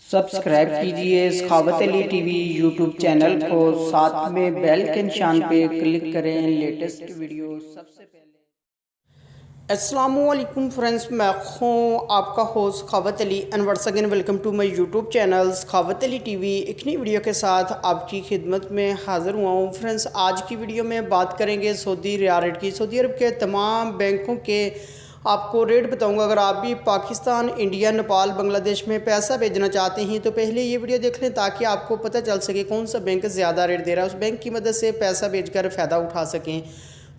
Subscribe कीजिए सखावत Ali TV YouTube channel को, साथ में बेल के निशान पे क्लिक करें लेटेस्ट वीडियो सबसे पहले। अस्सलामुअलैकुम फ्रेंड्स, मैं हूँ आपका host Sakhawat Ali and once again welcome to my YouTube channel Sakhawat Ali TV. एक नई वीडियो के साथ आपकी खिदमत में हाज़िर हुआ हूँ। फ्रेंड्स, आज की वीडियो में बात करेंगे सऊदी रियाल रेट की। सऊदी अरब के तमाम बैंकों के आपको रेट बताऊंगा। अगर आप भी पाकिस्तान, इंडिया, नेपाल, बांग्लादेश में पैसा भेजना चाहते हैं तो पहले ये वीडियो देख लें ताकि आपको पता चल सके कौन सा बैंक ज़्यादा रेट दे रहा है, उस बैंक की मदद से पैसा भेजकर फ़ायदा उठा सकें।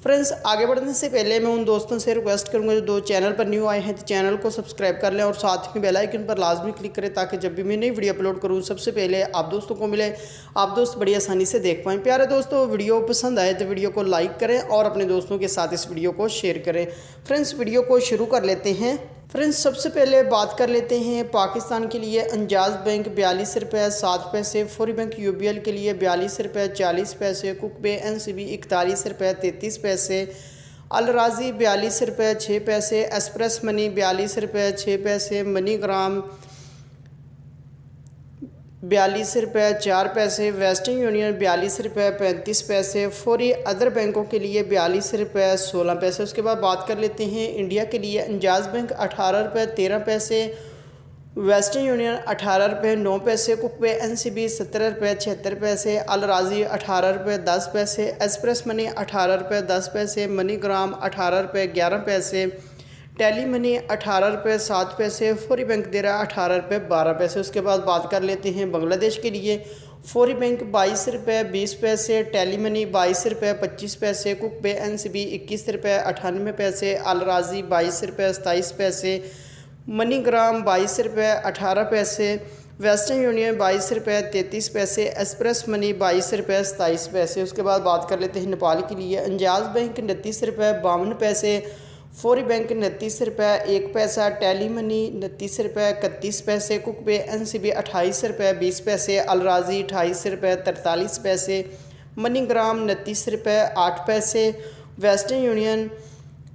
फ्रेंड्स, आगे बढ़ने से पहले मैं उन दोस्तों से रिक्वेस्ट करूंगा जो चैनल पर न्यू आए हैं तो चैनल को सब्सक्राइब कर लें और साथ में बेल आइकन पर लाजमी क्लिक करें ताकि जब भी मैं नई वीडियो अपलोड करूं सबसे पहले आप दोस्तों को मिले, आप दोस्त बड़ी आसानी से देख पाएँ। प्यारे दोस्तों, वीडियो पसंद आए तो वीडियो को लाइक करें और अपने दोस्तों के साथ इस वीडियो को शेयर करें। फ्रेंड्स, वीडियो को शुरू कर लेते हैं। फ्रेंड्स, सबसे पहले बात कर लेते हैं पाकिस्तान के लिए। अंजाज बैंक 42 रुपये 7 पैसे, फौरी बैंक UBL के लिए 42 रुपये 40 पैसे, कुक बे NCB 41 रुपये 33 पैसे, अल राज़ी 42 रुपये 6 पैसे, एक्सप्रेस मनी 42 रुपये 6 पैसे, मनी ग्राम 42 रुपये 4 पैसे, वेस्टर्न यूनियन 42 रुपये 35 पैसे, फौरी अदर बैंकों के लिए 42 रुपये 16 पैसे। उसके बाद बात कर लेते हैं इंडिया के लिए। अंजाज बैंक 18 रुपये 13 पैसे, वेस्टर्न यूनियन 18 रुपये 9 पैसे, कुक बे NCB 17 रुपये 76 पैसे, अल राज़ी 18 रुपये 10 पैसे, एक्सप्रेस मनी 18 रुपये 10 पैसे, मनी ग्राम 18 रुपये 11 पैसे, टेली मनी 18 रुपये 7 पैसे, फौरी बैंक दे रहा है 18 रुपये 12 पैसे। उसके बाद बात कर लेते हैं बांग्लादेश के लिए। फौरी बैंक 22 रुपये 20 पैसे, टेली मनी 22 रुपये 25 पैसे, कुक बे NCB 21 रुपये 98 पैसे, अल राज़ी 22 रुपये 27 पैसे, मनी ग्राम 22 रुपये 18 पैसे, वेस्टर्न यूनियन 22 रुपये 33 पैसे, एक्सप्रेस मनी 22 रुपये 27 पैसे। उसके बाद बात कर लेते हैं नेपाल के लिए। अंजाज बैंक 29 रुपये 52 पैसे, फौरी बैंक 29 रुपये 1 पैसा, टेली मनी 29 रुपये 31 पैसे, कुक बे NCB 28 रुपये 20 पैसे, अल राज़ी 28 रुपये 43 पैसे, मनी ग्राम 29 रुपये 8 पैसे, वेस्टर्न यूनियन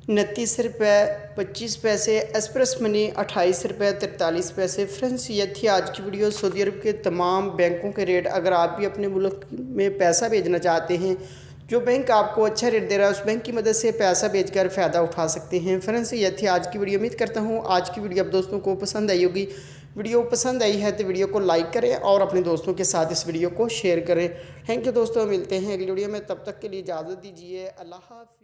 29 रुपये 25 पैसे, एक्सप्रेस मनी 28 रुपये 43 पैसे। फ्रेंड्स, ये थी आज की वीडियो सऊदी अरब के तमाम बैंकों के रेट। अगर आप भी अपने मुल्क में पैसा भेजना चाहते हैं, जो बैंक आपको अच्छा रेट दे रहा है उस बैंक की मदद से पैसा भेजकर फ़ायदा उठा सकते हैं। फ्रेंड्स, ये थी आज की वीडियो। उम्मीद करता हूँ आज की वीडियो आप दोस्तों को पसंद आई होगी। वीडियो पसंद आई है तो वीडियो को लाइक करें और अपने दोस्तों के साथ इस वीडियो को शेयर करें। थैंक यू दोस्तों, मिलते हैं अगली वीडियो में। तब तक के लिए इजाज़त दीजिए। अल्लाह हाफ़िज़।